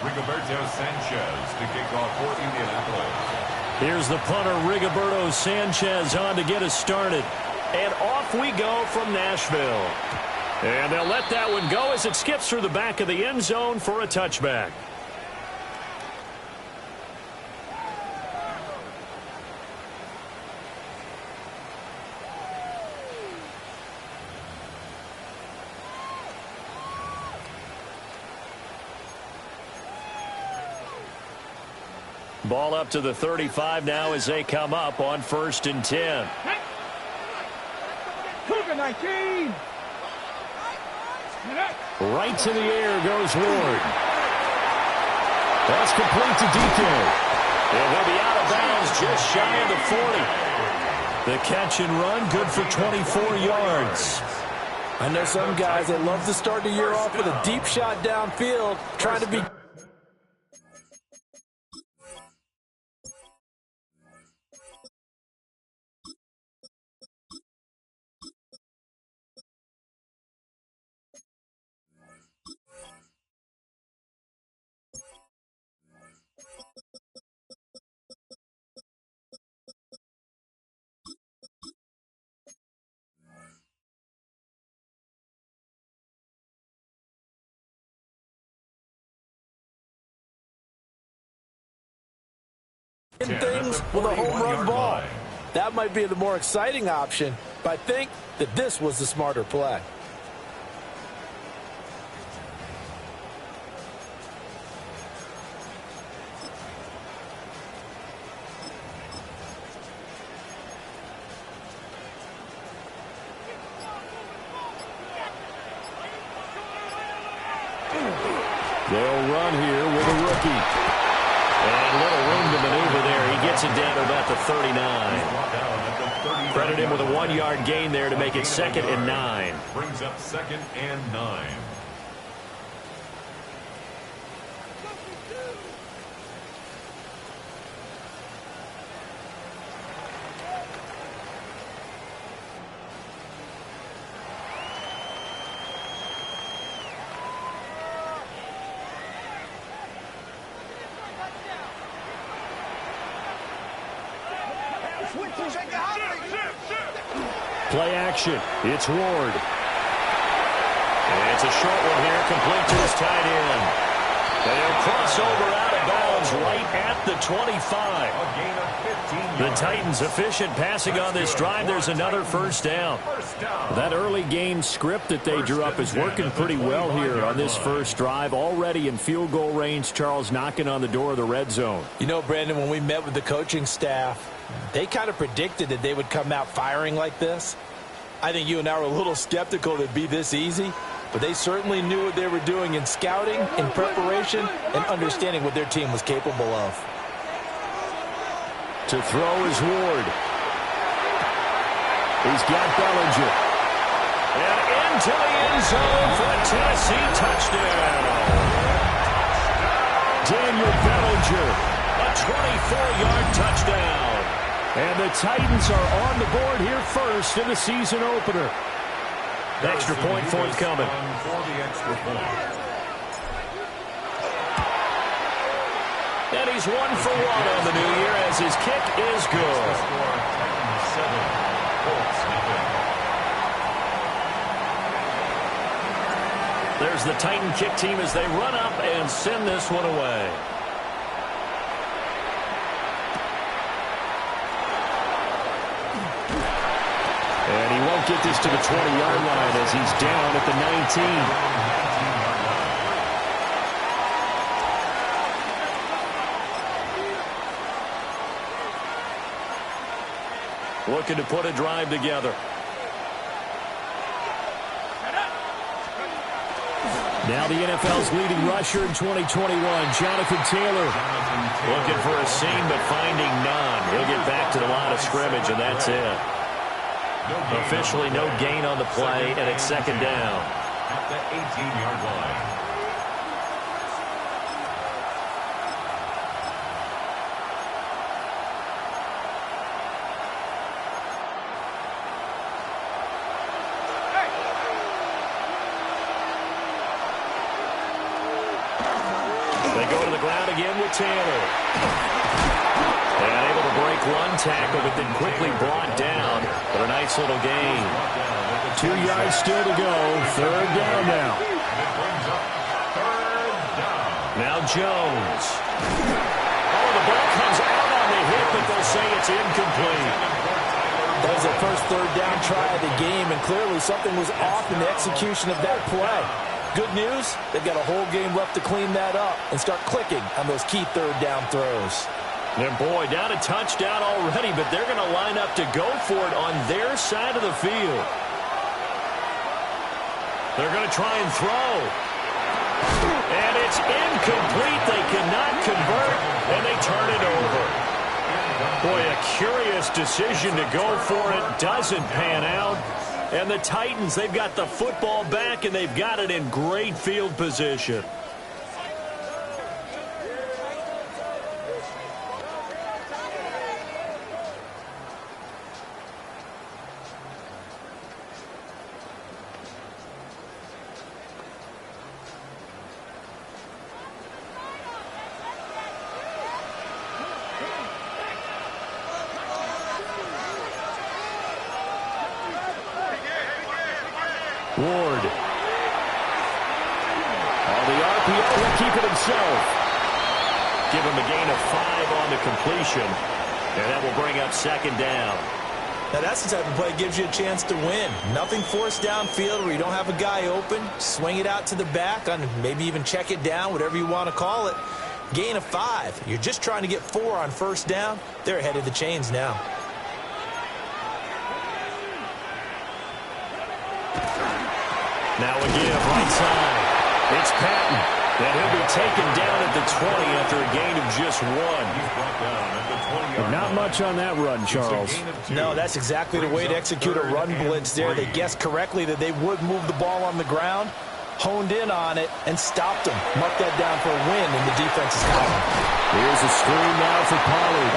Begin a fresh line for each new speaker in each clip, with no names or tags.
Rigoberto Sanchez to kick off for Indianapolis.
Here's the punter, Rigoberto Sanchez, on to get us started. And off we go from Nashville. And they'll let that one go as it skips through the back of the end zone for a touchback. Ball up to the 35 now as they come up on 1st and 10.
Cougar 19.
Right to the air goes Ward. That's complete to DK. And he'll be out of bounds just shy of the 40. The catch and run good for 24 yards.
I know some guys that love to start the year off with a deep shot downfield, trying to be... things with a home run ball. That might be the more exciting option, but I think that this was the smarter play.
They'll run here with a rookie. And little room to maneuver there. He gets it down to about the 39. Credit him with a 1-yard gain there to make it 2nd and 9.
Brings up 2nd and 9.
Play action. It's Ward. And it's a short one here, complete to his tight end. They'll cross over out of bounds right at the 25. The Titans efficient passing on this drive. There's another first down. That early game script that they drew up is working pretty well here on this first drive. Already in field goal range, Charles, knocking on the door of the red zone.
You know, Brandon, when we met with the coaching staff, they kind of predicted that they would come out firing like this. I think you and I were a little skeptical that it'd be this easy, but they certainly knew what they were doing in scouting, in preparation, and understanding what their team was capable of.
To throw is Ward. He's got Bellinger. And into the end zone for a Tennessee touchdown. Daniel Bellinger, a 24-yard touchdown. And the Titans are on the board here first in the season opener. Extra point forthcoming. And he's 1 for 1 on the new year as his kick is good. There's the Titan kick team as they run up and send this one away. And he won't get this to the 20-yard line as he's down at the 19. Looking to put a drive together. Now the NFL's leading rusher in 2021, Jonathan Taylor. Looking for a seam, but finding none. He'll get back to the line of scrimmage, and that's it. Officially no gain on the play, and it's 2nd down.
At the 18-yard line.
They go to the ground again with Taylor. And able to break one tackle, but then quickly brought down. But a nice little gain.
2 yards still to go. Third down now.
Now Jones. Oh, the ball comes out on the hit, but they'll say it's incomplete.
That was the first third down try of the game, and clearly something was off in the execution of that play. Good news, they've got a whole game left to clean that up and start clicking on those key third down throws.
And boy, down a touchdown already, but they're going to line up to go for it on their side of the field. They're going to try and throw. And it's incomplete. They cannot convert, and they turn it over. Boy, a curious decision to go for it. Doesn't pan out. And the Titans, they've got the football back, and they've got it in great field position.
Ward. The RPO will keep it himself.
Give him a gain of 5 on the completion. And that will bring up second down.
Now that's the type of play that gives you a chance to win. Nothing forced downfield where you don't have a guy open. Swing it out to the back, on maybe even check it down, whatever you want to call it. Gain of 5. You're just trying to get 4 on first down. They're ahead of the chains now.
Now a give right side. It's Patton. And he'll be taken down at the 20 after a gain of just 1.
But not much on that run, Charles.
No, that's exactly the way to execute a run blitz there. They guessed correctly that they would move the ball on the ground, honed in on it, and stopped them. Mark that down for a win in the defense's column.
Here's a screen now for Pollard.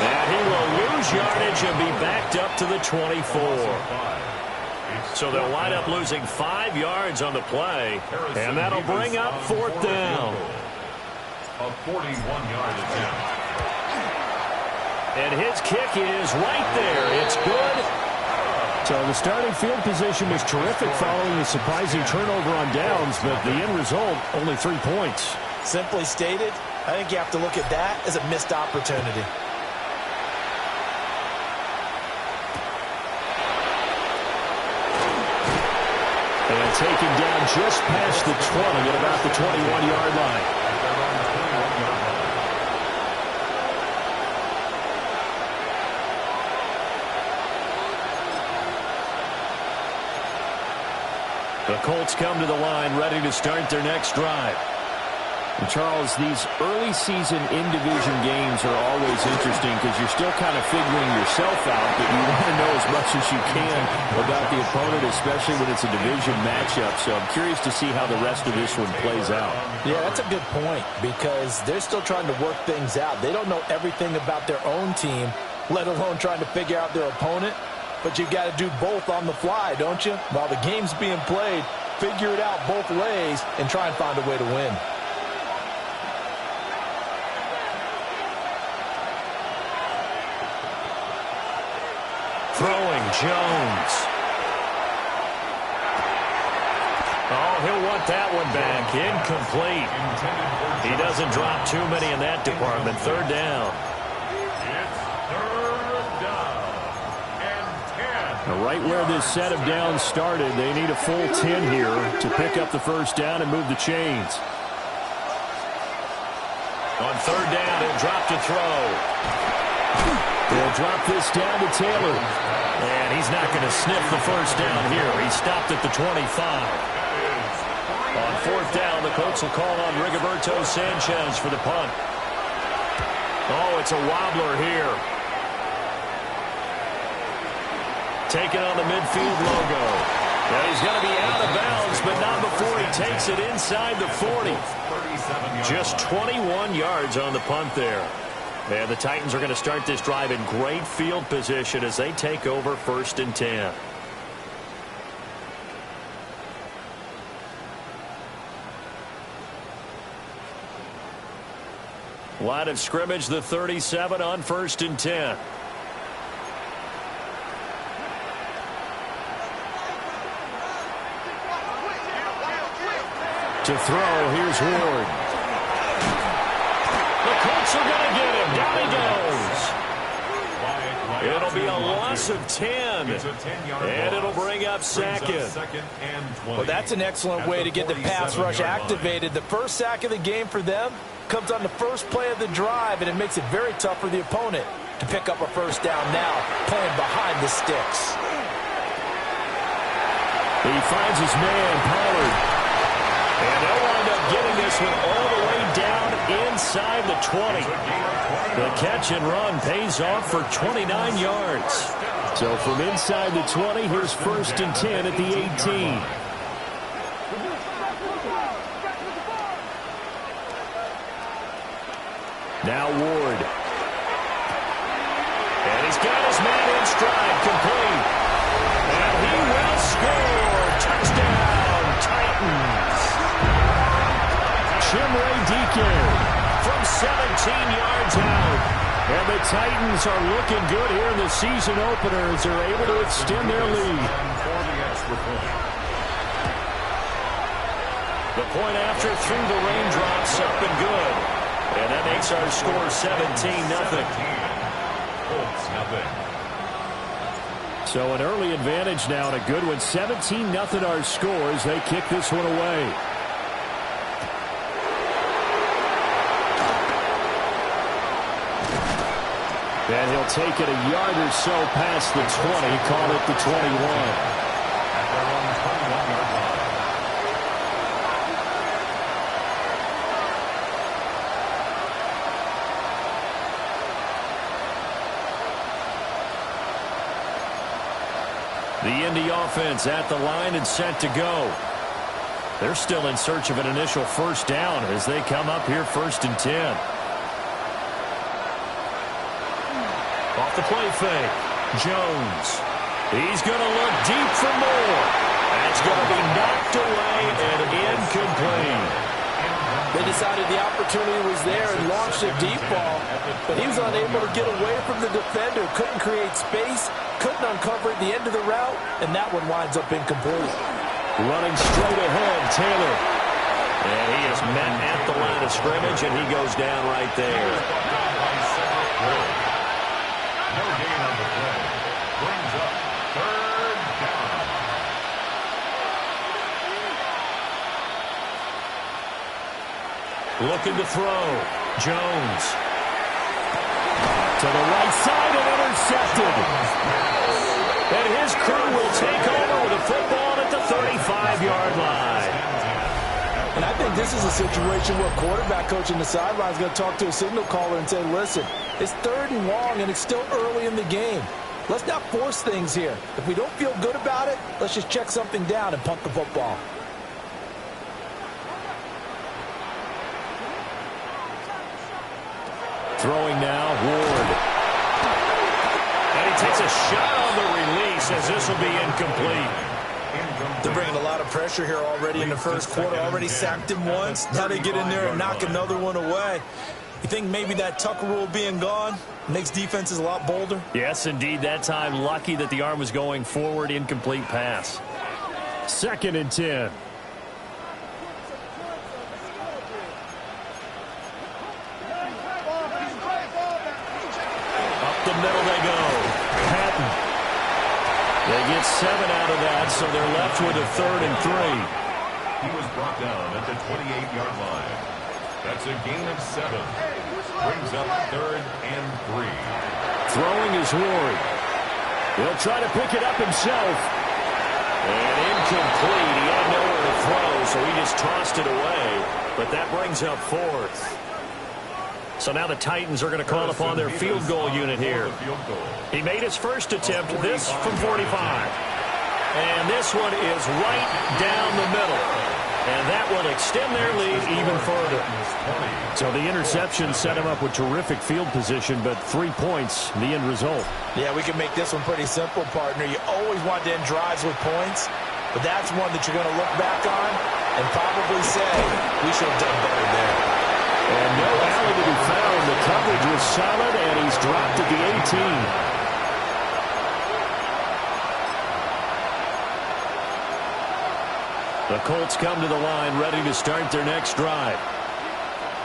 And he will lose yardage and be backed up to the 24. So they'll wind up losing 5 yards on the play, and that'll bring up fourth down.
A 41-yard attempt.
And his kick is right there. It's good.
So the starting field position was terrific following the surprising turnover on downs, but the end result, only 3 points.
Simply stated, I think you have to look at that as a missed opportunity.
And taken down just past the 20 at about the 21-yard line.
The Colts come to the line ready to start their next drive.
And Charles, these early season in-division games are always interesting because you're still kind of figuring yourself out, but you want to know as much as you can about the opponent, especially when it's a division matchup. So I'm curious to see how the rest of this one plays out.
Yeah, that's a good point because they're still trying to work things out. They don't know everything about their own team, let alone trying to figure out their opponent. But you've got to do both on the fly, don't you? While the game's being played, figure it out both ways and try and find a way to win.
Throwing Jones. Oh, he'll want that one back. Incomplete. He doesn't drop too many in that department. Third down.
Now, right where this set of downs started, they need a full 10 here to pick up the first down and move the chains.
On third down, he'll drop to throw.
They'll drop this down to Taylor.
And he's not going to sniff the first down here. He stopped at the 25. On fourth down, the Colts will call on Rigoberto Sanchez for the punt. Oh, it's a wobbler here. Taking on the midfield logo. Now he's going to be out of bounds, but not before he takes it inside the 40. Just 21 yards on the punt there. And the Titans are going to start this drive in great field position as they take over 1st and 10. Line of scrimmage, the 37 on 1st and 10. To throw, here's Ward. The Colts are going to get him. Down he goes. It'll be a loss of 10. And it'll bring up second.
Well, that's an excellent way to get the pass rush activated. The first sack of the game for them comes on the first play of the drive, and it makes it very tough for the opponent to pick up a first down now, playing behind the sticks.
He finds his man, Pollard. And they'll wind up getting this one all the way down inside the 20. The catch and run pays off for 29 yards. So from inside the 20, here's 1st and 10 at the 18. Now Ward. And he's got his man in stride, complete. And he will score. Touchdown, Titans. Chimray Deacon from 17 yards out. And the Titans are looking good here in the season opener as they're able to extend their lead. The point after through the raindrops, up and good. And that makes our score 17-0. So an early advantage now and a good one. 17-0 our score as they kick this one away. And he'll take it a yard or so past the 20, call it the 21. The Indy offense at the line and set to go. They're still in search of an initial first down as they come up here 1st and 10. Off the play fake. Jones. He's going to look deep for more. That's going to be knocked away and incomplete.
They decided the opportunity was there and launched a deep ball, but he was unable to get away from the defender, couldn't create space, couldn't uncover at the end of the route, and that one winds up incomplete.
Running straight ahead, Taylor. And he is met at the line of scrimmage, and he goes down right there.
No gain on the play. Brings up 3rd down.
Looking to throw. Jones. To the right side and intercepted. And his crew will take over with a football at the 35-yard line.
And I think this is a situation where quarterback coach in the sideline is going to talk to a signal caller and say, listen, it's 3rd and long and it's still early in the game. Let's not force things here. If we don't feel good about it, let's just check something down and punt the football.
Throwing now, Ward. And he takes a shot on the release as this will be incomplete.
They're bringing a lot of pressure here already in the first quarter. Already sacked him once. Now they get in there and knock another one away. You think maybe that Tucker rule being gone makes defenses a lot bolder?
Yes, indeed. That time, lucky that the arm was going forward. Incomplete pass. 2nd and 10. Up the middle they go. Patton. They get 7 out of that, so they're left with a 3rd and 3.
He was brought down at the 28-yard line. That's a gain of 7. Brings up 3rd and 3.
Throwing is Ward. He'll try to pick it up himself. And incomplete. He had nowhere to throw, so he just tossed it away. But that brings up 4th. So now the Titans are going to call upon their field goal unit here. He made his first attempt, this from 45. And this one is right down the middle. And that will extend their lead even further. So the interception set him up with terrific field position, but 3 points, the end result.
Yeah, we can make this one pretty simple, partner. You always want to end drives with points, but that's one that you're going to look back on and probably say, we should have done better there.
And no alley to be found coverage was solid, and he's dropped at the 18. The Colts come to the line ready to start their next drive.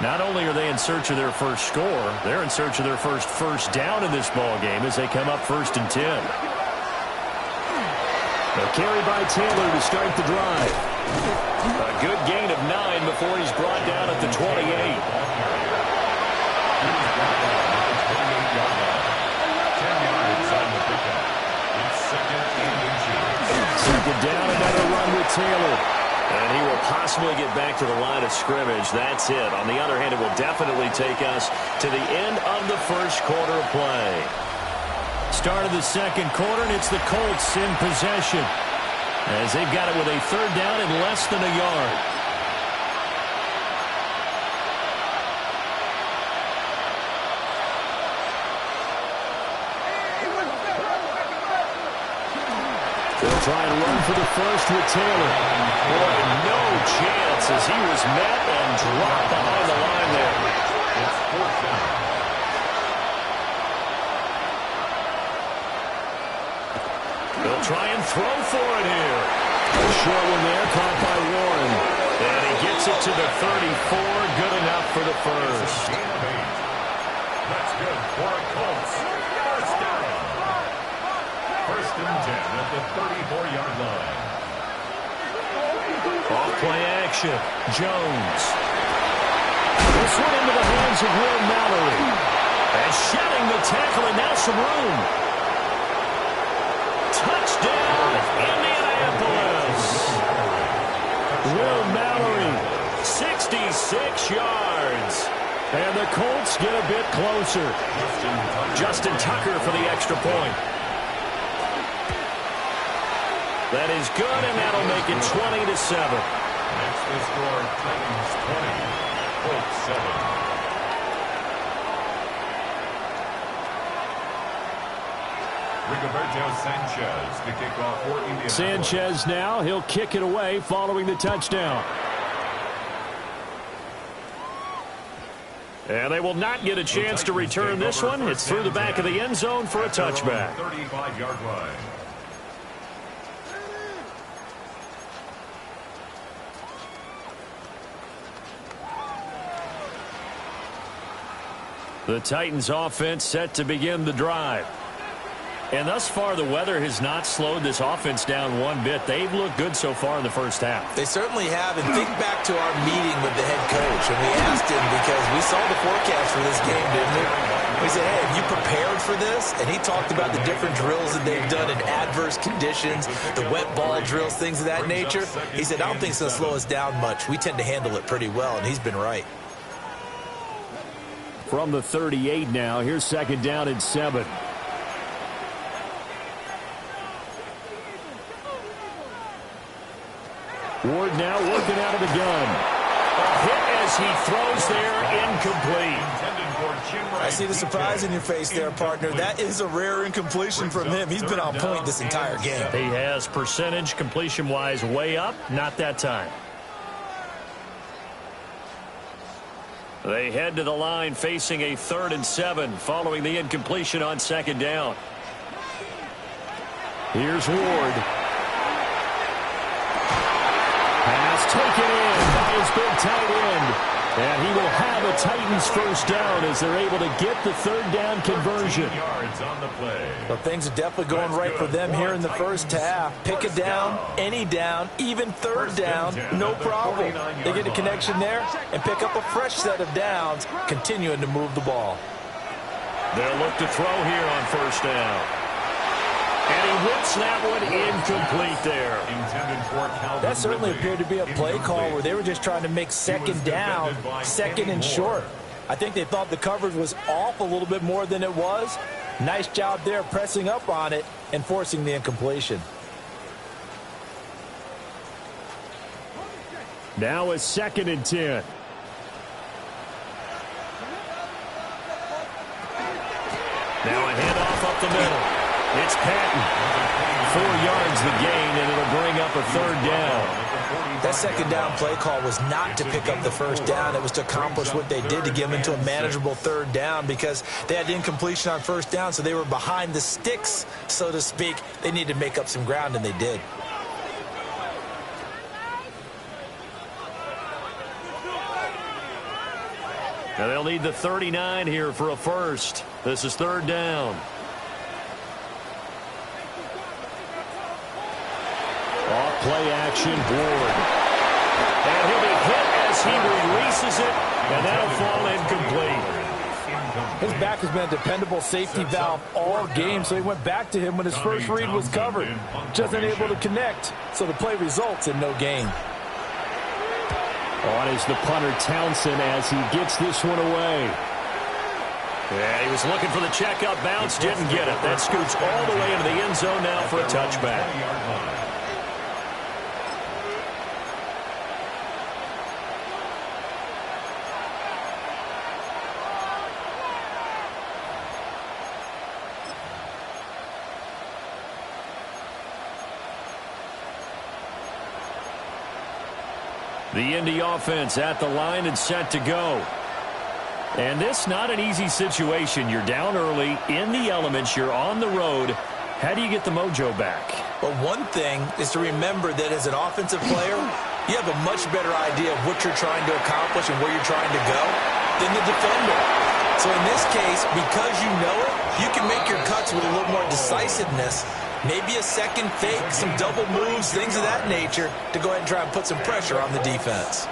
Not only are they in search of their first score, they're in search of their first down in this ball game as they come up 1st and 10. A carry by Taylor to start the drive. A good gain of 9 before he's brought down at the 28. Second down, another run with Taylor. And he will possibly get back to the line of scrimmage. That's it. On the other hand, it will definitely take us to the end of the first quarter of play. Start of the second quarter, and it's the Colts in possession, as they've got it with a 3rd down and less than a yard. They'll try and run for the first with Taylor. Boy, no chance as he was met and dropped behind the line there.
It's 4th down.
They'll try and throw for it here. A short one there, caught by Warren. And he gets it to the 34. Good enough for the first.
Gain of 8. That's good for a Colts. First down. 1st and 10 at the 34-yard line.
Off play action. Jones. This one into the hands of Will Mallory. And shedding the tackle, and now some room. Touchdown, Indianapolis. Will Mallory, 66 yards. And the Colts get a bit closer. Justin Tucker for the extra point. That is good, and that'll make it 20-7.
That's the score. Titans 20, Colts 7. Rigoberto Sanchez to kick off for Indianapolis.
Sanchez now, he'll kick it away following the touchdown. And they will not get a chance to return this one. It's through the back of the end zone for a touchback.
35-yard line.
The Titans offense set to begin the drive. And thus far, the weather has not slowed this offense down one bit. They've looked good so far in the first half.
They certainly have. And think back to our meeting with the head coach. And we asked him, because we saw the forecast for this game, didn't we? We said, hey, have you prepared for this? And he talked about the different drills that they've done in adverse conditions, the wet ball drills, things of that nature. He said, I don't think it's going to slow us down much. We tend to handle it pretty well, and he's been right.
From the 38 now, here's 2nd down and 7. Ward now working out of the gun. A hit as he throws there, incomplete.
I see the surprise in your face there, partner. That is a rare incompletion from him. He's been on point this entire game.
He has percentage completion-wise way up, not that time. They head to the line facing a 3rd and 7 following the incompletion on 2nd down. Here's Ward. Pass taken in by his big tight end. And he will have a Titans first down as they're able to get the 3rd down conversion.
Yards on the play.
Well, things are definitely going right for them here in the first half. Pick a down, any down, even 3rd down, no problem. They get a connection there and pick up a fresh set of downs, continuing to move the ball.
They'll look to throw here on 1st down. And he whips that one incomplete there.
That certainly appeared to be a play call where they were just trying to make 2nd down, 2nd and short. I think they thought the coverage was off a little bit more than it was. Nice job there pressing up on it and forcing the incompletion.
Now it's 2nd and 10. Now a handoff up the middle. It's Patton. yards the gain, and it'll bring up a third down.
That second down play call was not to pick up the first down. It was to accomplish what they did, to get them into a manageable third down, because they had incompletion on first down, so they were behind the sticks, so to speak. They needed to make up some ground, and they did.
Now they'll need the 39 here for a first. This is third down. Off play action, Ward. And he'll be hit as he releases it, and that'll fall incomplete.
His back has been a dependable safety valve all game, so he went back to him when his first read was covered. Just unable to connect, so the play results in no gain.
On is the punter, Townsend, as he gets this one away.
Yeah, he was looking for the check-up bounce, didn't get it. That scoots all the way into the end zone now for a touchback. The Indy offense at the line and set to go. And this not an easy situation. You're down early, in the elements, you're on the road. How do you get the mojo back?
Well, one thing is to remember that as an offensive player, you have a much better idea of what you're trying to accomplish and where you're trying to go than the defender. So in this case, because you know it, you can make your cuts with a little more decisiveness. Maybe a second fake, some double moves, things of that nature, to go ahead and try and put some pressure on the defense.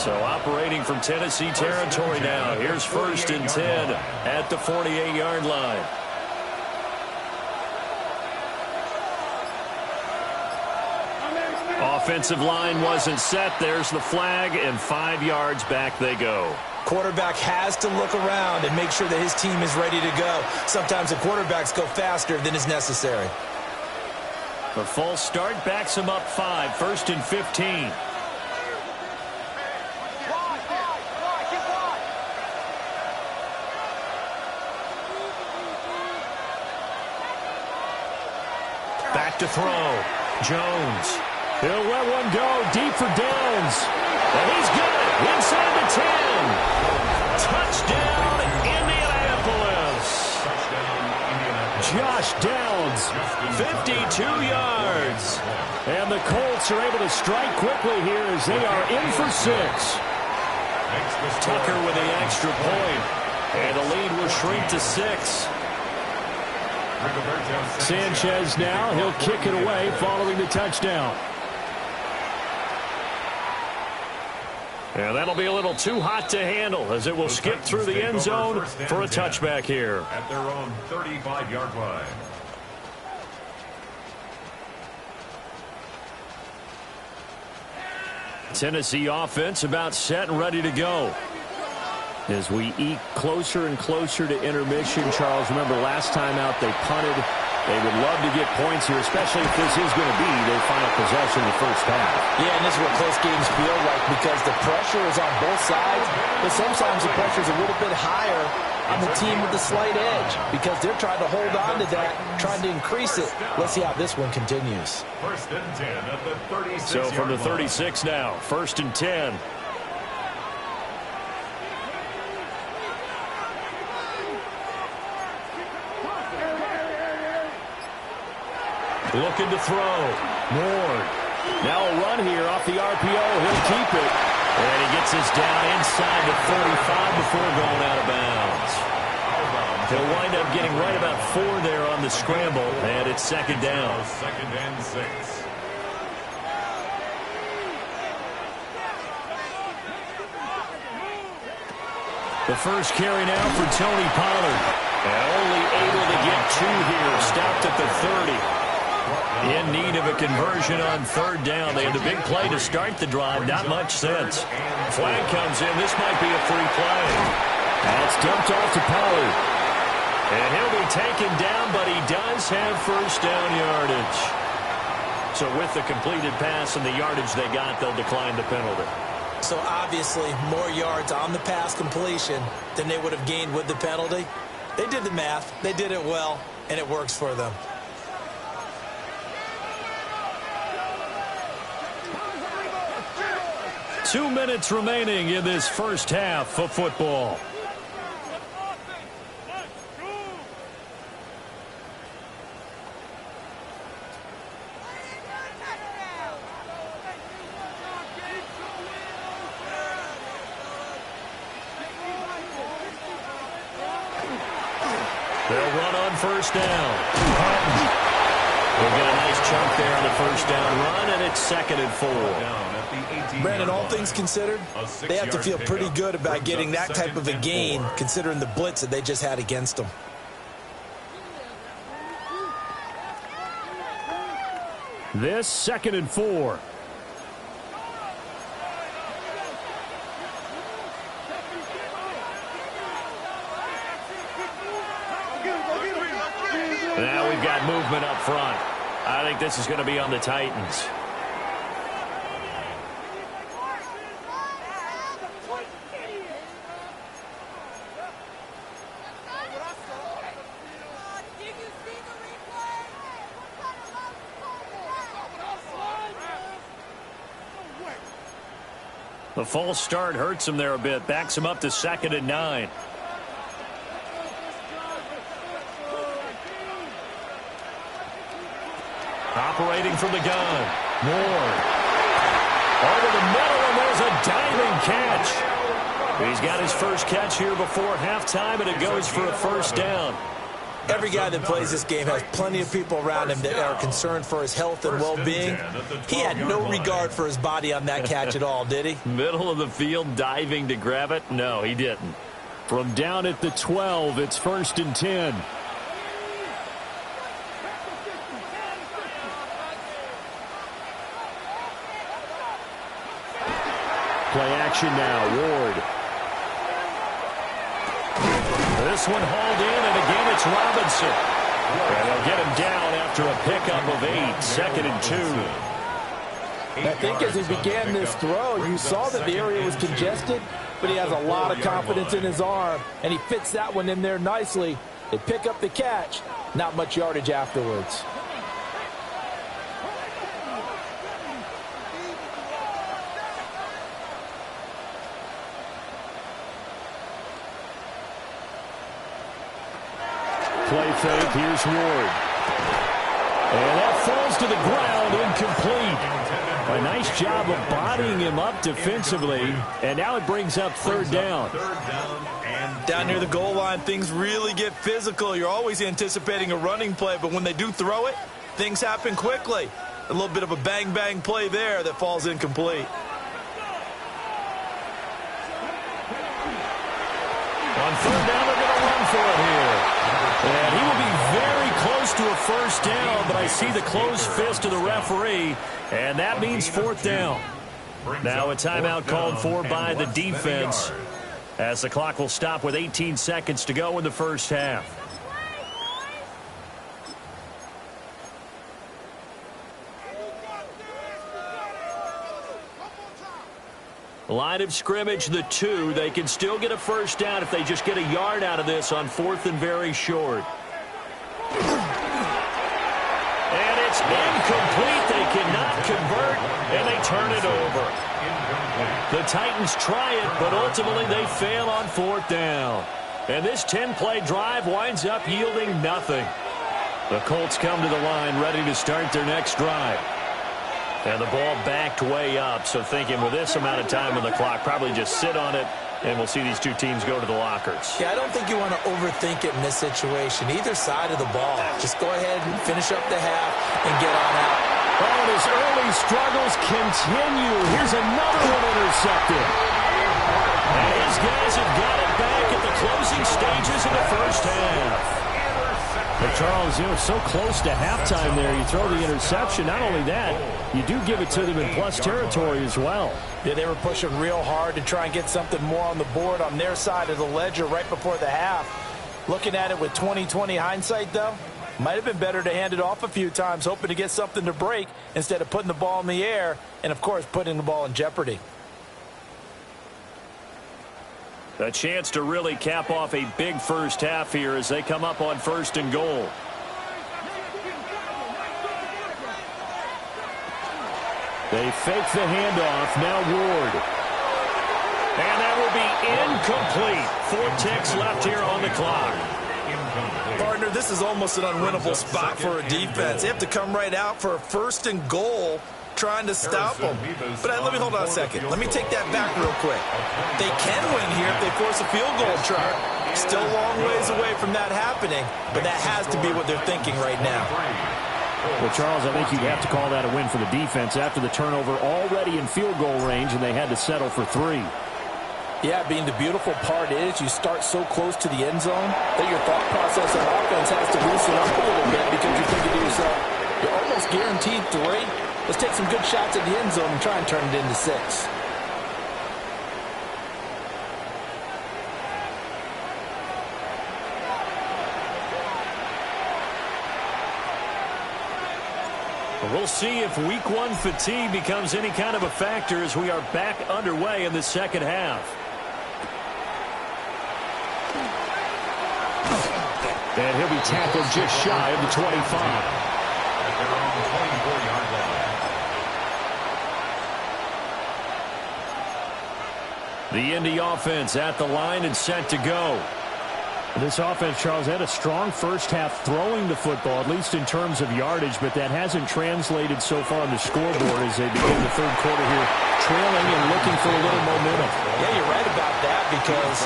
So operating from Tennessee territory now. Here's 1st and 10 at the 48-yard line. Offensive line wasn't set. There's the flag, and 5 yards back they go.
Quarterback has to look around and make sure that his team is ready to go. Sometimes the quarterbacks go faster than is necessary.
The false start backs him up 5, 1st and 15. Back to throw. Jones. He'll let one go deep for Downs. And he's got it inside the 10. Touchdown, Indianapolis. Josh Downs, 52 yards. And the Colts are able to strike quickly here as they are in for 6. Tucker with the extra point. And the lead will shrink to 6.
Sanchez now, he'll kick it away following the touchdown.
And that'll be a little too hot to handle as it will skip through the end zone for a touchback here.
At their own 35-yard line.
Tennessee offense about set and ready to go.
As we eke closer and closer to intermission, Charles, remember last time out they punted. They would love to get points here, especially if this is going to be their final possession in the first half.
Yeah, and this is what close games feel like because the pressure is on both sides, but sometimes the pressure is a little bit higher on the team with the slight edge because they're trying to hold on to that, trying to increase it. Let's see how this one continues.
1st and 10 at the 36.
So from the 36 now, 1st and 10. Looking to throw. Ward. Now a run here off the RPO. He'll keep it. And he gets this down inside the 35 before going out of bounds. He'll wind up getting right about 4 there on the scramble. And it's 2nd down.
2nd and 6.
The first carry now for Tony Pollard. And only able to get 2 here. Stopped at the 30. In need of a conversion on 3rd down. They had the big play to start the drive. Not much sense. Flag comes in. This might be a free play. That's dumped off to Pollard. And he'll be taken down, but he does have 1st down yardage. So with the completed pass and the yardage they got, they'll decline the penalty.
So obviously more yards on the pass completion than they would have gained with the penalty. They did the math. They did it well, and it works for them.
2 minutes remaining in this first half of football. They'll run on first down. They'll get a nice chunk there on the first down run, and it's 2nd and 4.
Brandon, all things considered, they have to feel pretty good about getting that type of a gain, considering the blitz that they just had against them.
This 2nd and 4. Now we've got movement up front. I think this is going to be on the Titans. The false start hurts him there a bit. Backs him up to 2nd and 9. Operating from the gun. Ward. Over the middle, and there's a diving catch. He's got his first catch here before halftime, and it goes for a first down.
Every guy that plays this game has plenty of people around him that are concerned for his health and well-being. He had no regard for his body on that catch at all, did he?
Middle of the field, diving to grab it? No, he didn't. From down at the 12, it's 1st and 10. Play action now, Ward. This one hauled in, and again it's Robinson. And they'll get him down after a pickup of 8, 2nd and 2.
I think as he began this throw, you saw that the area was congested, but he has a lot of confidence in his arm, and he fits that one in there nicely. They pick up the catch, not much yardage afterwards.
Play fake, here's Ward. And that falls to the ground, incomplete. A nice job of bodying him up defensively, and now it brings up 3rd down.
Down near the goal line, things really get physical. You're always anticipating a running play, but when they do throw it, things happen quickly. A little bit of a bang-bang play there that falls incomplete.
On 3rd down, they're going to run for it here. And he will be very close to a first down, but I see the closed fist of the referee, and that means 4th down. Now a timeout called for by the defense, as the clock will stop with 18 seconds to go in the first half. Line of scrimmage, the 2. They can still get a first down if they just get a yard out of this on 4th and very short. And it's incomplete. They cannot convert, and they turn it over. The Titans try it, but ultimately they fail on 4th down. And this 10-play drive winds up yielding nothing. The Colts come to the line ready to start their next drive. And the ball backed way up, so thinking with this amount of time on the clock, probably just sit on it, and we'll see these two teams go to the lockers.
Yeah, I don't think you want to overthink it in this situation. Either side of the ball. Just go ahead and finish up the half and get on out.
Oh, and his early struggles continue. Here's another one intercepted. And his guys have got it back at the closing stages of the first half. But Charles, you know, so close to halftime there, you throw the interception. Not only that, you do give it to them in plus territory as well.
Yeah, they were pushing real hard to try and get something more on the board on their side of the ledger right before the half. Looking at it with 20/20 hindsight, though, might have been better to hand it off a few times, hoping to get something to break instead of putting the ball in the air and, of course, putting the ball in jeopardy.
A chance to really cap off a big first half here as they come up on 1st and goal. They fake the handoff. Now Ward. incomplete. 4 ticks left here on the clock.
Partner, this is almost an unwinnable spot for a defense. They have to come right out for a 1st and goal trying to stop them. But let me hold on a second. Let me take that back real quick. They can win here if they force a field goal try. Still a long ways away from that happening, but that has to be what they're thinking right now.
Well, Charles, I think you'd have to call that a win for the defense after the turnover already in field goal range, and they had to settle for 3.
Yeah, being the beautiful part is you start so close to the end zone that your thought process on offense has to loosen up a little bit because you're thinking to yourself, you're almost guaranteed 3. Let's take some good shots at the end zone and try and turn it into 6.
We'll see if Week 1 fatigue becomes any kind of a factor as we are back underway in the second half.
And he'll be tackled just shy of the 25.
At their own 24-yard line.
The Indy offense at the line and set to go.
This offense, Charles, had a strong first half throwing the football, at least in terms of yardage, but that hasn't translated so far on the scoreboard as they begin the third quarter here, trailing and looking for a little momentum.
Yeah, you're right about that because,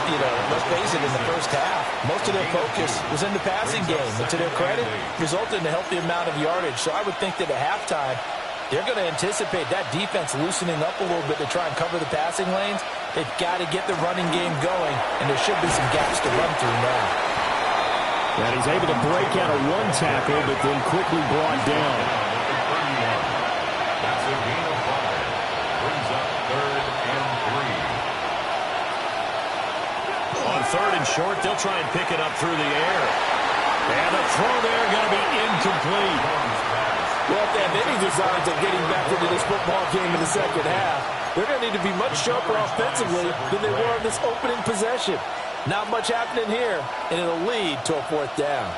let's face it, in the first half, most of their focus was in the passing game. And to their credit, resulted in a healthy amount of yardage. So I would think that at halftime, they're going to anticipate that defense loosening up a little bit to try and cover the passing lanes. They've got to get the running game going, and there should be some gaps to run through now.
And he's able to break out of 1 tackle, but then quickly brought down.
That's a gain of 5. Brings up 3rd and 3.
On 3rd and short, they'll try and pick it up through the air. And the throw there going to be incomplete.
Well, if they have any designs of getting back into this football game in the second half, they're going to need to be much sharper offensively than they were in this opening possession. Not much happening here, and it'll lead to a 4th down.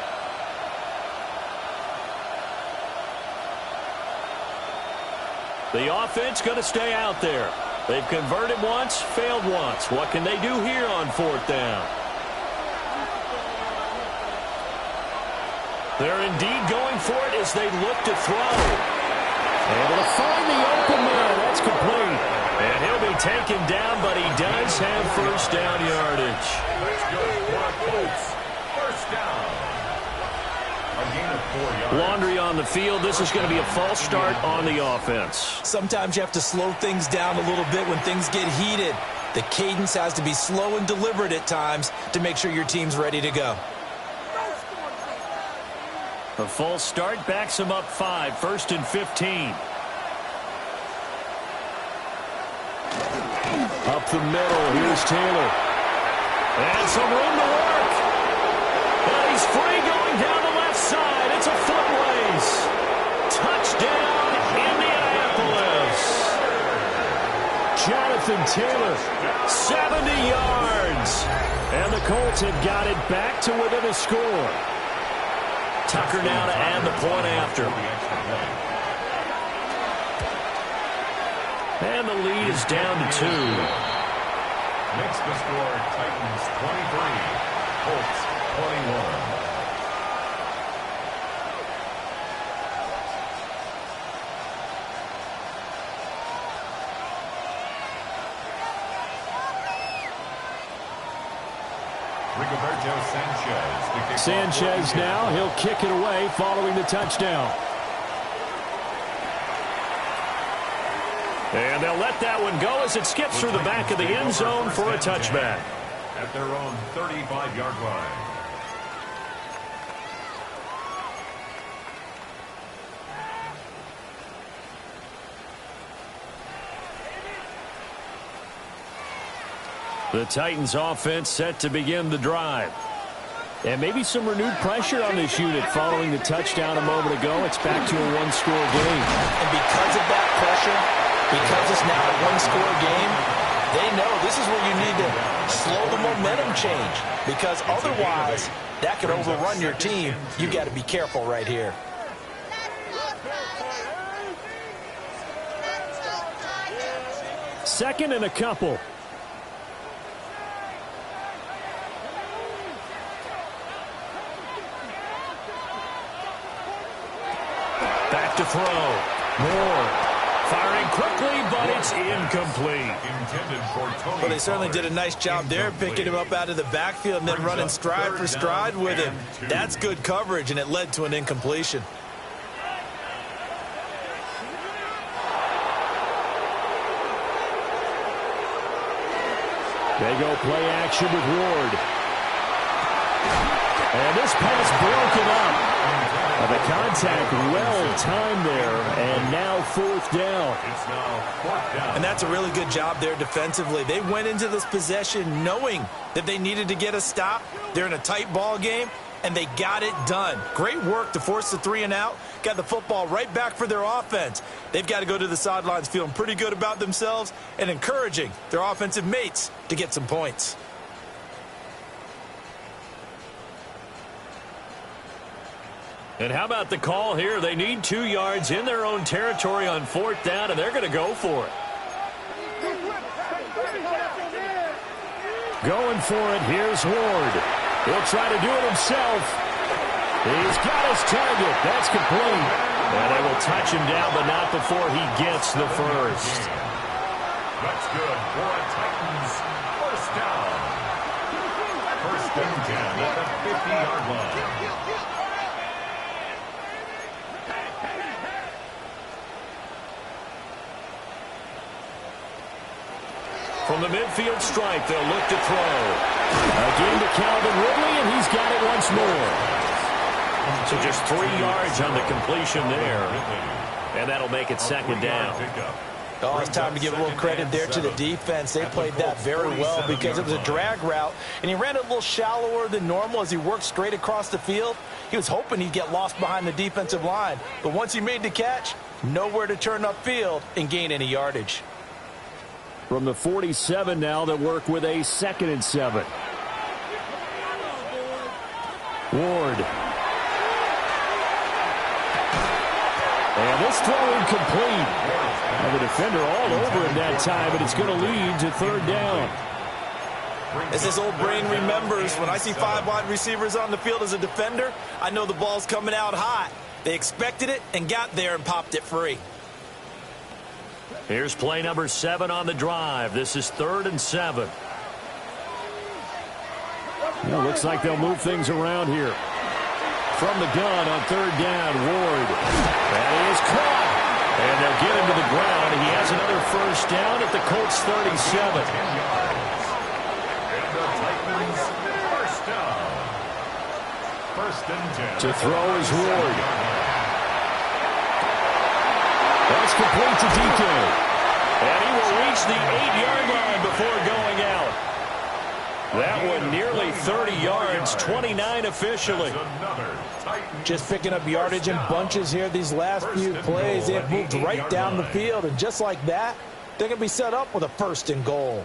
The offense going to stay out there. They've converted once, failed once. What can they do here on 4th down? They're indeed going for it as they look to throw.
Able to find the open man. That's complete.
And he'll be taken down, but he does have 1st down yardage.
That's good for the Colts. 1st down. A gain of 4 yards.
Laundry on the field. This is going to be a false start on the offense.
Sometimes you have to slow things down a little bit when things get heated. The cadence has to be slow and deliberate at times to make sure your team's ready to go.
A false start backs him up 5. 1st and 15.
Up the middle, here's Taylor.
And some room to work. And he's free going down the left side. It's a foot race. Touchdown, Indianapolis.
Jonathan Taylor.
70 yards.
And the Colts have got it back to within a score.
Tucker now to add the point after. And the lead is down to 2.
Makes the score Titans 23, Colts 21.
Sanchez now, he'll kick it away following the touchdown.
And they'll let that one go as it skips through the back of the end zone for a touchback.
At their own 35-yard line.
The Titans offense set to begin the drive.
And maybe some renewed pressure on this unit following the touchdown a moment ago. It's back to a one-score game.
And because of that pressure, because it's now a one-score game, they know this is where you need to slow the momentum change. Because otherwise, that could overrun your team. You've got to be careful right here.
Second and a couple.
back to throw. Ward firing quickly, but it's incomplete.
Well, they certainly did a nice job there, picking him up out of the backfield and then running stride for stride with him. That's good coverage, and it led to an incompletion.
They go play action with Ward. And this pass broken up. The contact well-timed there, and now fourth down.
It's now fourth down.
And that's a really good job there defensively. They went into this possession knowing that they needed to get a stop. They're in a tight ball game, and they got it done. Great work to force the 3 and out. Got the football right back for their offense. They've got to go to the sidelines feeling pretty good about themselves and encouraging their offensive mates to get some points.
And how about the call here? They need 2 yards in their own territory on fourth down, and they're going to go for it.
Going for it, here's Ward. He'll try to do it himself. He's got his target. That's complete.
And they will touch him down, but not before he gets the first.
That's good for a Titans first down. First and 10 at the 50-yard line.
From the midfield stripe, they'll look to throw.
Again to Calvin Ridley, and he's got it once more.
So just 3 yards on the completion there. And that'll make it second down.
Oh, it's time to give a little credit there to the defense. They played that very well because it was a drag route, and he ran it a little shallower than normal as he worked straight across the field. He was hoping he'd get lost behind the defensive line, but once he made the catch, nowhere to turn upfield and gain any yardage.
From the 47 now, they'll work with a 2nd and 7. Ward. And this throw incomplete. And the defender all over him that time, but it's going to lead to third down.
As this old brain remembers, when I see 5 wide receivers on the field as a defender, I know the ball's coming out hot. They expected it and got there and popped it free.
Here's play number 7 on the drive. This is 3rd and 7.
Well, looks like they'll move things around here. From the gun on 3rd down, Ward. That is caught. And they'll get him to the ground. And he has another first down at the Colts 37.
And the Titans first down. First and 10.
To throw is Ward. That's complete to DK.
And he will reach the 8-yard line before going out. That one nearly 30 yards, 29 officially.
Just picking up yardage in bunches here these last few plays. They have moved right down the field, and just like that, they're going to be set up with a 1st and goal.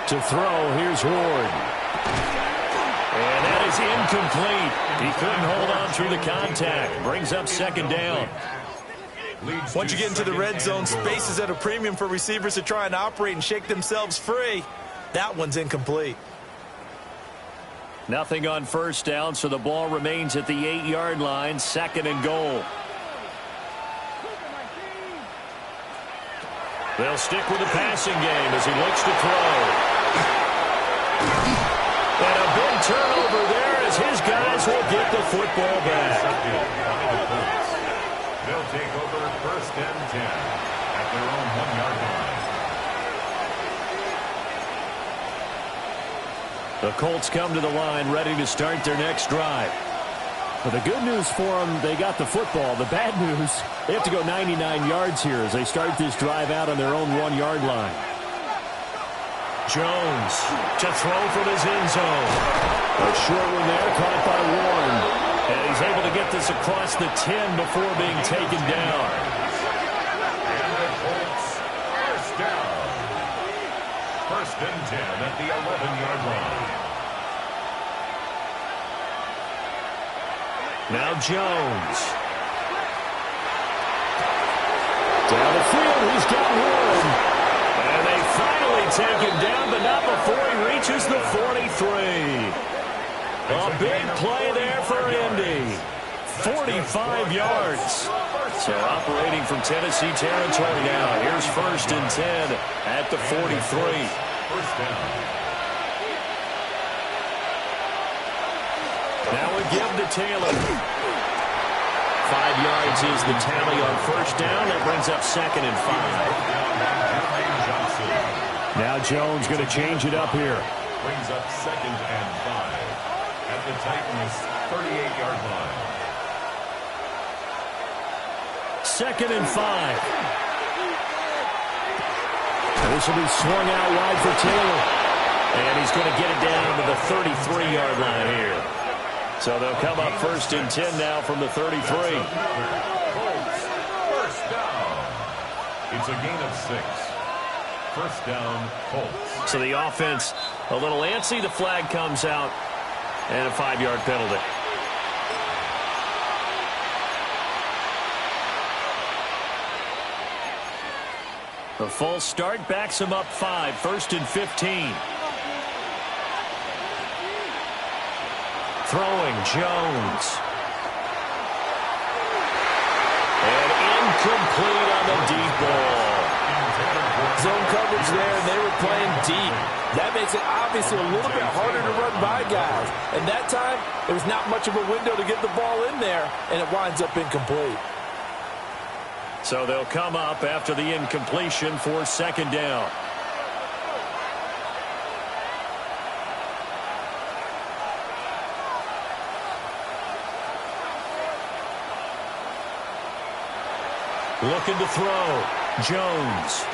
To throw, here's Ward.
And that is incomplete. He couldn't hold on through the contact. Brings up 2nd down.
Once you get into the red zone, space is at a premium for receivers to try and operate and shake themselves free. That one's incomplete.
Nothing on first down, so the ball remains at the 8-yard line, 2nd and goal. They'll stick with the passing game as he looks to throw. And a big turnover there as his guys will get the football back.
They'll take over 1st and 10 at their own 1-yard line.
The Colts come to the line ready to start their next drive. But the good news for them, they got the football. The bad news, they have to go 99 yards here as they start this drive out on their own 1-yard line.
Jones to throw from his end zone.
A short one there, caught by Warren.
And he's able to get this across the 10 before being taken down.
And the Colts first down. 1st and 10 at the 11-yard line.
Now Jones.
Down the field, he's got Warren.
And they finally take him down, but not before he reaches the 43. A big play there for Indy. 45 yards. So operating from Tennessee territory now. Here's 1st and 10 at the 43.
First down.
Now we give to Taylor. 5 yards is the tally on 1st down. That brings up 2nd and 5.
Now Jones going to change it up here.
Brings up 2nd and 5 at the Titans' 38-yard line.
2nd and 5.
This will be swung out wide for Taylor.
And he's going to get it down to the 33-yard line here. So they'll come up 1st and 10 now from the 33.
Colts, first down. It's a gain of 6. First down, Colts.
So the offense a little antsy. The flag comes out. And a 5-yard penalty. The false start backs him up 5. 1st and 15. Throwing Jones. And incomplete on the deep ball.
Zone coverage there, and they were playing deep. That makes it obviously a little bit harder to run by guys. And that time, there was not much of a window to get the ball in there, and it winds up incomplete.
So they'll come up after the incompletion for 2nd down. Looking to throw. Jones.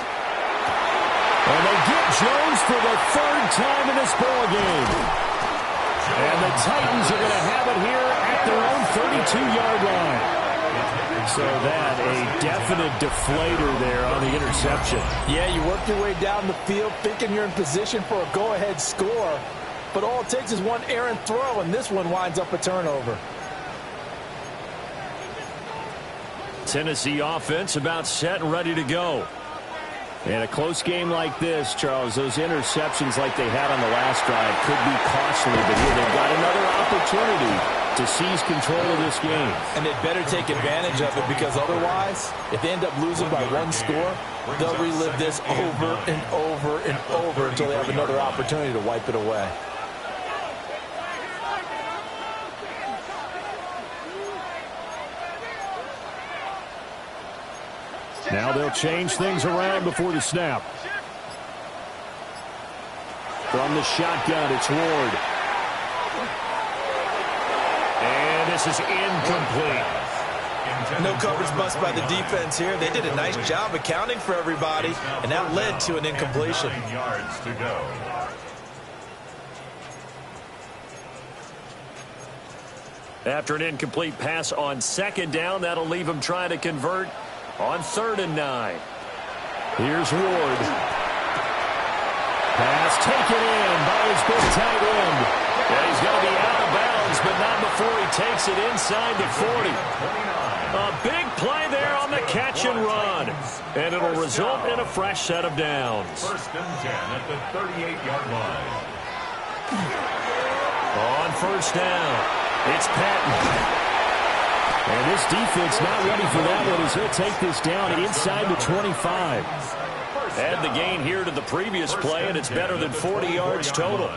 And they get Jones for the 3rd time in this ball game. And the Titans are going to have it here at their own 32-yard line. So that a definite deflator there on the interception.
Yeah, you work your way down the field thinking you're in position for a go-ahead score. But all it takes is one errant throw, and this one winds up a turnover.
Tennessee offense about set and ready to go.
And a close game like this, Charles, those interceptions like they had on the last drive could be costly. But here they've got another opportunity to seize control of this game.
And they'd better take advantage of it, because otherwise, if they end up losing by 1 score, they'll relive this over and over and over until they have another opportunity to wipe it away.
Now they'll change things around before the snap. From the shotgun, it's Ward.
And this is incomplete.
No coverage bust by the defense here. They did a nice job accounting for everybody, and that led to an incompletion.
9 yards to go.
After an incomplete pass on 2nd down, that'll leave him trying to convert on 3rd and 9.
Here's Ward. Pass taken in by his big tight end.
Yeah, he's going to be out of bounds, but not before he takes it inside the 40. A big play there on the catch and run. And it'll result in a fresh set of downs.
1st and 10 at the 38-yard line.
On 1st down, it's Patton.
And this defense not ready for that one as he'll take this down inside the 25.
Add the gain here to the previous play, and it's better than 40 yards total.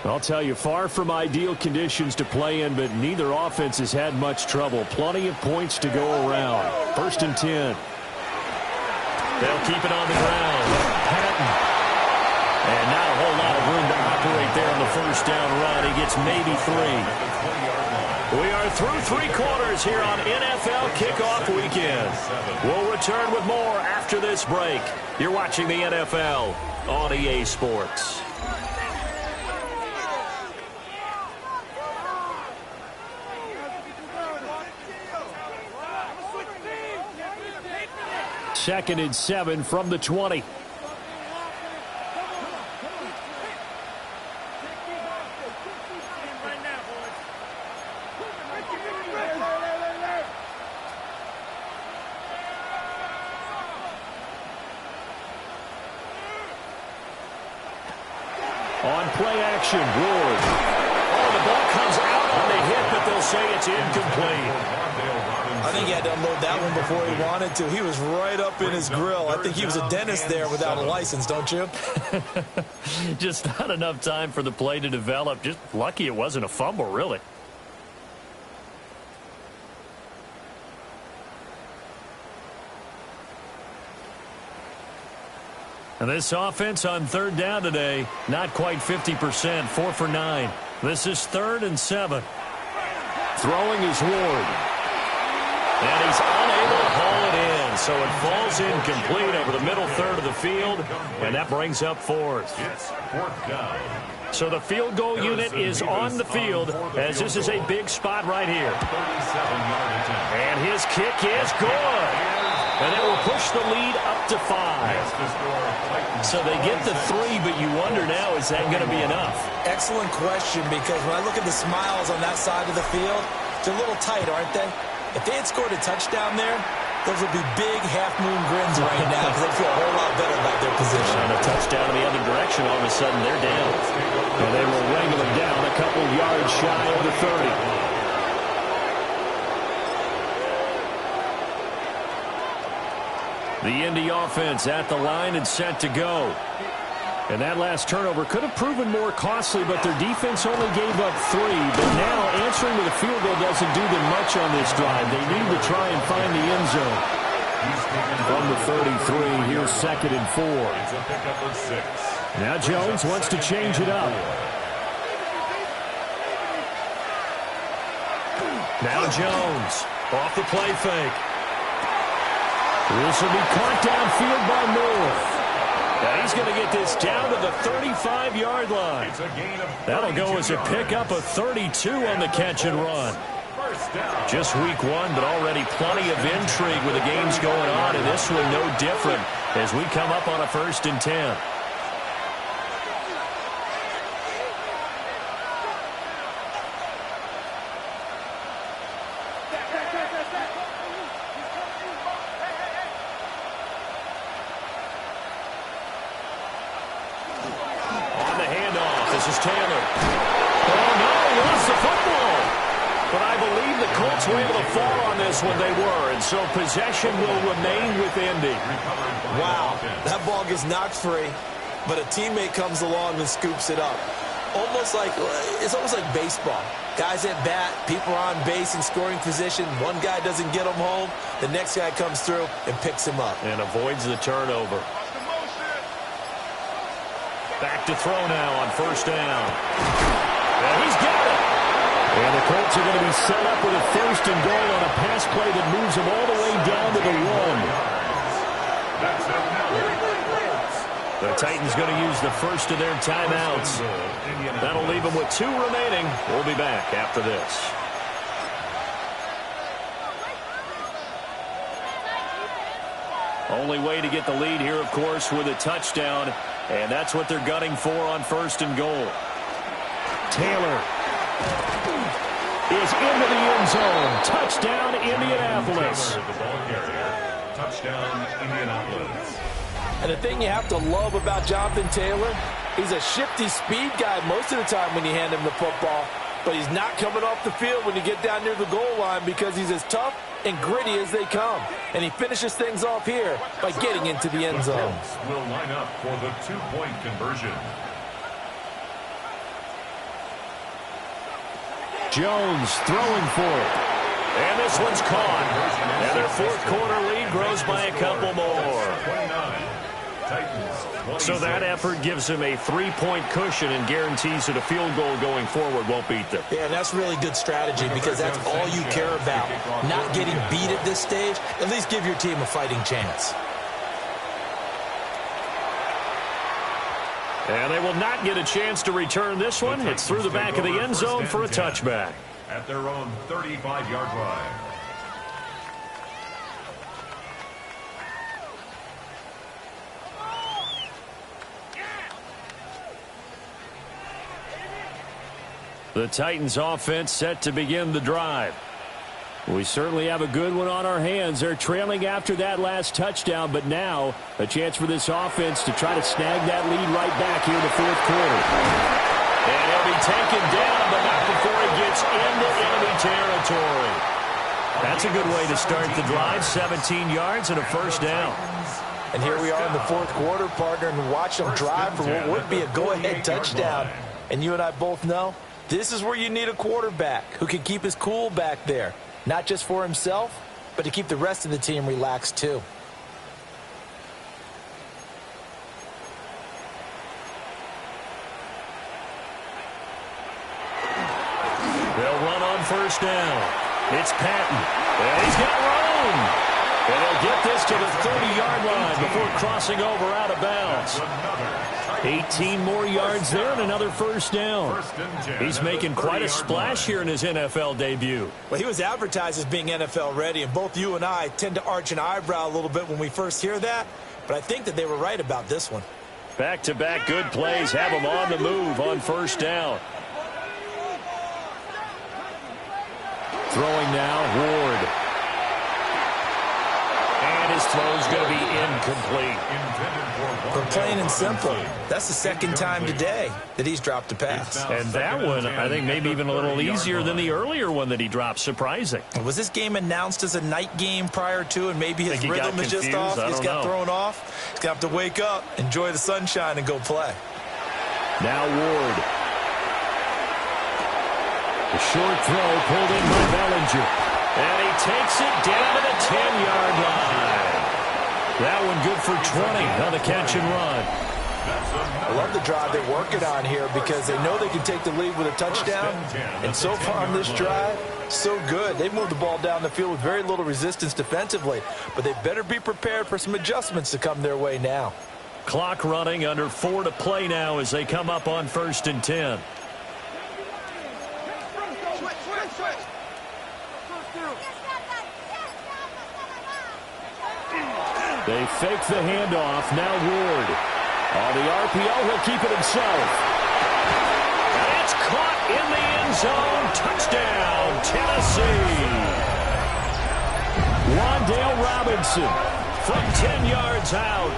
I'll tell you, far from ideal conditions to play in, but neither offense has had much trouble. Plenty of points to go around. 1st and 10.
They'll keep it on the ground. Patton. And not a whole lot of room to operate there on the 1st down run. He gets maybe 3. We are through 3 quarters here on NFL Kickoff Weekend. We'll return with more after this break. You're watching the NFL on EA Sports.
Second and 7 from the 20.
On play action, Ward. Oh, the ball comes out on the hit, but they'll say it's incomplete.
I think he had to unload that one before he wanted to. He was right up in his grill. I think he was a dentist there without a license, don't you?
Just not enough time for the play to develop. Just lucky it wasn't a fumble, really. And this offense on third down today, not quite 50%, 4 for 9. This is 3rd and 7.
Throwing is Ward.
And he's unable to haul it in, so it falls incomplete over the middle third of the field, and that brings up 4th.
It's 4th down.
So the field goal unit is on the field, as this is a big spot right here.
37-yard attempt.
And his kick is good. And it will push the lead up to 5. So they get the 3, but you wonder now, is that going to be enough?
Excellent question, because when I look at the smiles on that side of the field, they're a little tight, aren't they? If they had scored a touchdown there, those would be big half-moon grins right now because they'd feel a whole lot better about their position.
On a touchdown in the other direction, all of a sudden they're down.
And they will wrangle them down a couple yards shy of the 30. The Indy offense at the line and set to go. And that last turnover could have proven more costly, but their defense only gave up 3. But now answering with a field goal doesn't do them much on this drive. They need to try and find the end zone. From the 33, here's 2nd and 4.
It's a pickup of 6.
Now Jones wants to change it up.
Now Jones off the play fake. This will be caught downfield by Moore. Now he's going to get this down to the 35-yard line. That'll go as a pickup of 32 on the catch and run. Just week 1, but already plenty of intrigue with the games going on, and this one no different as we come up on a 1st and 10. This is Taylor. Oh, no, he lost the football. But I believe the Colts were able to fall on this when they were, and so possession will remain with Indy.
Wow, that ball gets knocked free, but a teammate comes along and scoops it up. It's almost like baseball. Guys at bat, people are on base in scoring position. One guy doesn't get him home. The next guy comes through and picks him up.
And avoids the turnover. Back to throw now on 1st down. And he's got it.
And the Colts are going to be set up with a 1st and goal on a pass play that moves them all the way down to the 1.
The Titans going to use the first of their timeouts. That'll leave them with 2 remaining. We'll be back after this. Only way to get the lead here, of course, with a touchdown. And that's what they're gunning for on 1st and goal.
Taylor is into the end zone. Touchdown, Indianapolis.
Touchdown, Indianapolis.
And the thing you have to love about Jonathan Taylor, he's a shifty speed guy most of the time when you hand him the football. But he's not coming off the field when you get down near the goal line because he's as tough and gritty as they come. And he finishes things off here by getting into the end zone.
The Colts will line up for the 2-point conversion.
Jones throwing for it.
And this one's caught. And their 4th quarter lead grows by a couple more.
29. Titans.
So that effort gives them a 3-point cushion and guarantees that a field goal going forward won't beat them.
Yeah, and that's really good strategy because that's all you care about. Not getting beat at this stage. At least give your team a fighting chance.
And they will not get a chance to return this one. It's through the back of the end zone for a touchback.
At their own 35-yard line.
The Titans offense set to begin the drive. We certainly have a good one on our hands. They're trailing after that last touchdown, but now a chance for this offense to try to snag that lead right back here in the 4th quarter.
And he'll be taken down, but not before he gets into enemy territory. That's a good way to start the drive. 17 yards and a first down.
And here we are in the fourth quarter, partner, and watch them drive for what would be a go-ahead touchdown. And you and I both know this is where you need a quarterback who can keep his cool back there. Not just for himself, but to keep the rest of the team relaxed too.
They'll run on first down. It's Patton. And he's got room. And he'll get this to the 30-yard line before crossing over out of bounds. 18 more yards there and another first down. He's making quite a splash here in his NFL debut.
Well, he was advertised as being NFL ready, and both you and I tend to arch an eyebrow a little bit when we first hear that, but I think that they were right about this one.
Back-to-back good plays have him on the move on first down.
Throwing now, Ward.
And his throw's going to be incomplete.
But plain and simple, that's the second time today that he's dropped a pass.
And that one, I think, maybe even a little easier than the earlier one that he dropped. Surprising.
Was this game announced as a night game prior to, and maybe his rhythm is just off? He's got thrown off. He's going to have to wake up, enjoy the sunshine, and go play.
Now Ward. The short throw pulled in by Bellinger.
And he takes it down to the 10-yard line. That one good for 20 on the catch and run.
I love the drive they're working on here because they know they can take the lead with a touchdown. And so far on this drive, so good. They've moved the ball down the field with very little resistance defensively. But they better be prepared for some adjustments to come their way now.
Clock running, under 4 to play now as they come up on 1st and 10.
They fake the handoff. Now Ward. On the RPO, he'll keep it himself.
And it's caught in the end zone. Touchdown, Tennessee. Wan'Dale Robinson from 10 yards out.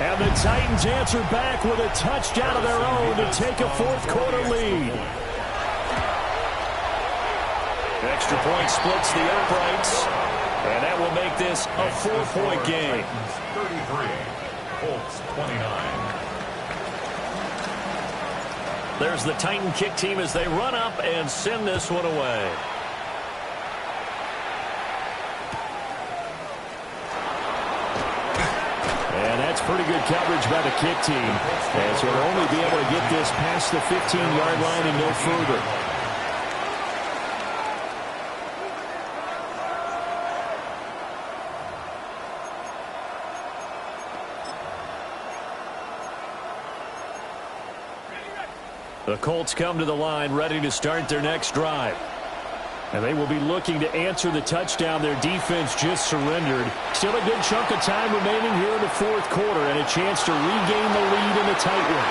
And the Titans answer back with a touchdown of their own to take a fourth quarter lead. Extra point splits the uprights. And that will make this a 4-point game.
33, Colts 29.
There's the Titan kick team as they run up and send this one away.
And that's pretty good coverage by the kick team, as he'll only be able to get this past the 15-yard line and no further.
The Colts come to the line ready to start their next drive. And they will be looking to answer the touchdown their defense just surrendered. Still a good chunk of time remaining here in the fourth quarter and a chance to regain the lead in the tight one.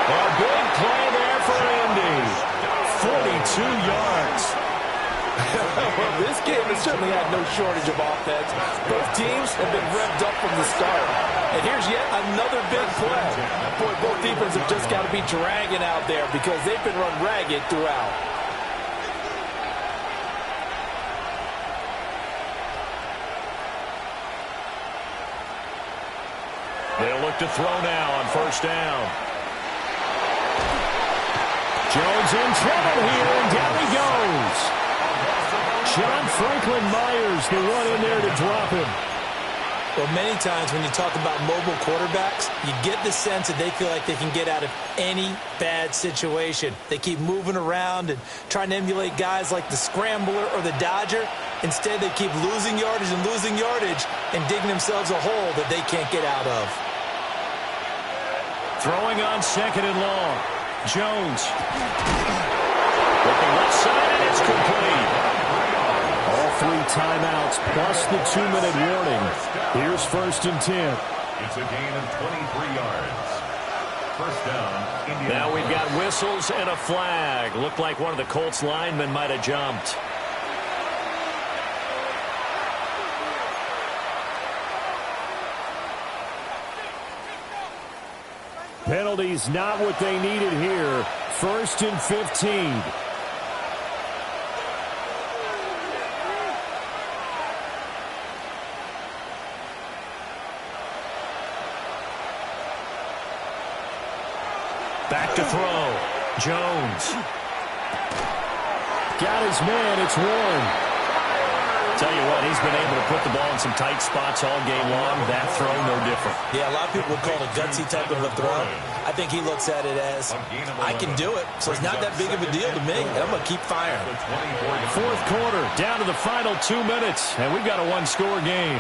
A big play there for Indy. 42 yards.
Well, this game has certainly had no shortage of offense. Both teams have been revved up from the start. And here's yet another big play. Boy, both defenses have just got to be dragging out there because they've been run ragged throughout.
They'll look to throw now on first down.
Jones in trouble here, and down he goes. John Franklin Myers, the one in there to drop him.
Well, many times when you talk about mobile quarterbacks, you get the sense that they feel like they can get out of any bad situation. They keep moving around and trying to emulate guys like the Scrambler or the Dodger. Instead, they keep losing yardage and digging themselves a hole that they can't get out of.
Throwing on 2nd and long. Jones. Looking left side, and it's complete.
All 3 timeouts plus the 2-minute warning. Here's 1st and 10.
It's a gain of 23 yards. First down, Indiana.
Now we've got whistles and a flag. Looked like one of the Colts linemen might have jumped.
Penalties not what they needed here. 1st and 15.
Back to throw. Jones.
Got his man. It's Warren.
Tell you what, he's been able to put the ball in some tight spots all game long. That throw, no different.
Yeah, a lot of people would call it a gutsy type of a throw. I think he looks at it as, I can do it, so it's not that big of a deal to me, and I'm going to keep firing.
4th quarter, down to the final 2 minutes, and we've got a one-score game.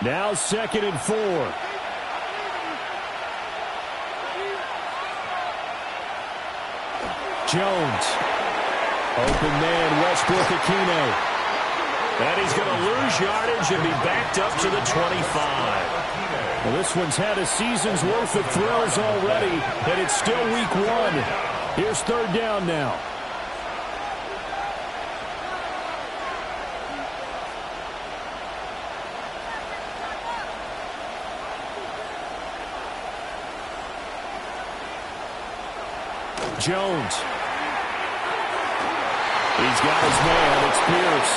Now 2nd and 4. Jones. Open man, Westbrook-Ikhine.
And he's going to lose yardage and be backed up to the 25.
Well, this one's had a season's worth of throws already, and it's still week 1. Here's 3rd down now. Jones. He's got his man. It's Pierce.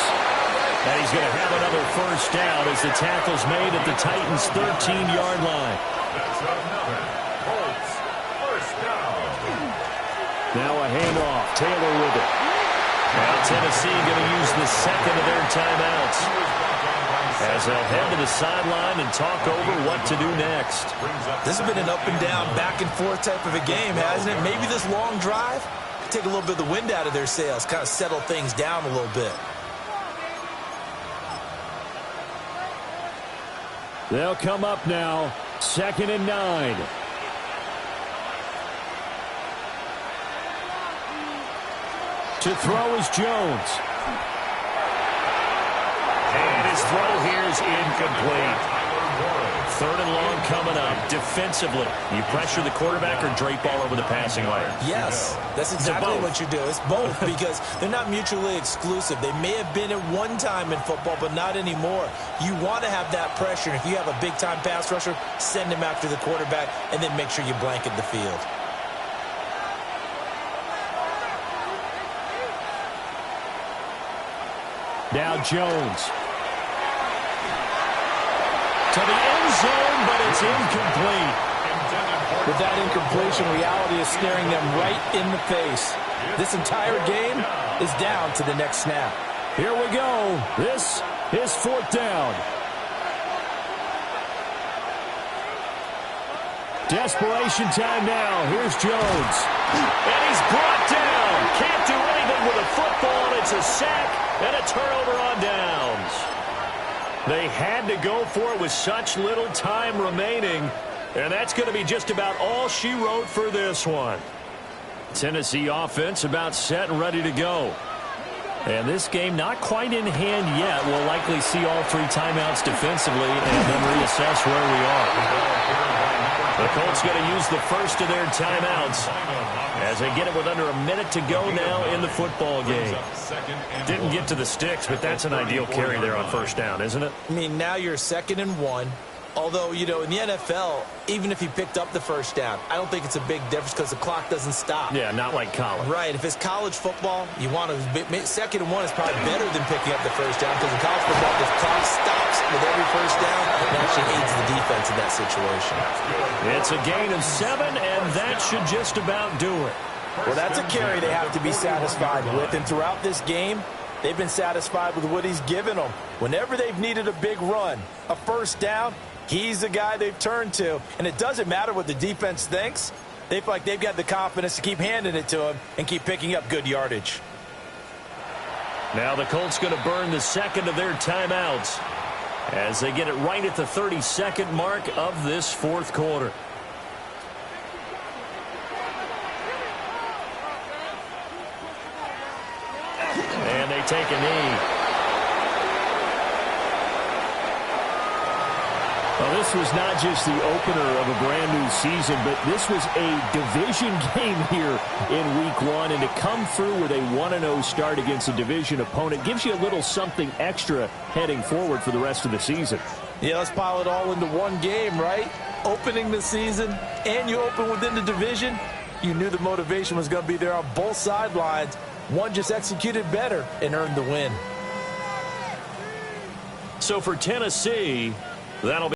And he's going to have another 1st down as the tackle's made at the Titans' 13-yard line.
That's another Colts 1st down.
Now a handoff. Taylor with it.
Now Tennessee going to use the 2nd of their timeouts as they'll head to the sideline and talk over what to do next.
This has been an up-and-down, back-and-forth type of a game, hasn't it? Maybe this long drive could take a little bit of the wind out of their sails, kind of settle things down a little bit.
They'll come up now. 2nd and 9. To throw is Jones.
And his throw here is incomplete. 3rd and long coming up. Defensively, you pressure the quarterback or drape all over the passing lane?
Yes, that's exactly what you do. It's both because they're not mutually exclusive. They may have been at one time in football, but not anymore. You want to have that pressure. If you have a big-time pass rusher, send him after the quarterback, and then make sure you blanket the field.
Now Jones. To the end zone, but it's incomplete.
With that incompletion, reality is staring them right in the face. This entire game is down to the next snap.
Here we go. This is 4th down. Desperation time now. Here's Jones.
And he's brought down. Can't do anything with a football, and it's a sack and a turnover on downs. They had to go for it with such little time remaining, and that's going to be just about all she wrote for this one. Tennessee offense about set and ready to go. And this game not quite in hand yet. We'll likely see all 3 timeouts defensively and then reassess where we are. The Colts going to use the 1st of their timeouts as they get it with under a minute to go now in the football game. Didn't get to the sticks, but that's an ideal carry there on 1st down, isn't it?
I mean, now you're 2nd and 1. Although, you know, in the NFL, even if he picked up the 1st down, I don't think it's a big difference because the clock doesn't stop.
Yeah, not like college.
Right. If it's college football, you want to 2nd and 1 is probably better than picking up the 1st down because in college football, the clock stops with every 1st down. It actually aids the defense in that situation.
It's a gain of 7, and that should just about do it.
Well, that's a carry they have to be satisfied with, and throughout this game, they've been satisfied with what he's given them. Whenever they've needed a big run, a 1st down, he's the guy they've turned to. And it doesn't matter what the defense thinks. They feel like they've got the confidence to keep handing it to him and keep picking up good yardage.
Now the Colts going to burn the 2nd of their timeouts as they get it right at the 32nd mark of this 4th quarter. And they take a knee.
Well, this was not just the opener of a brand-new season, but this was a division game here in Week 1. And to come through with a 1-0 start against a division opponent gives you a little something extra heading forward for the rest of the season.
Yeah, let's pile it all into one game, right? Opening the season, and you open within the division. You knew the motivation was going to be there on both sidelines. One just executed better and earned the win.
So for Tennessee, that'll be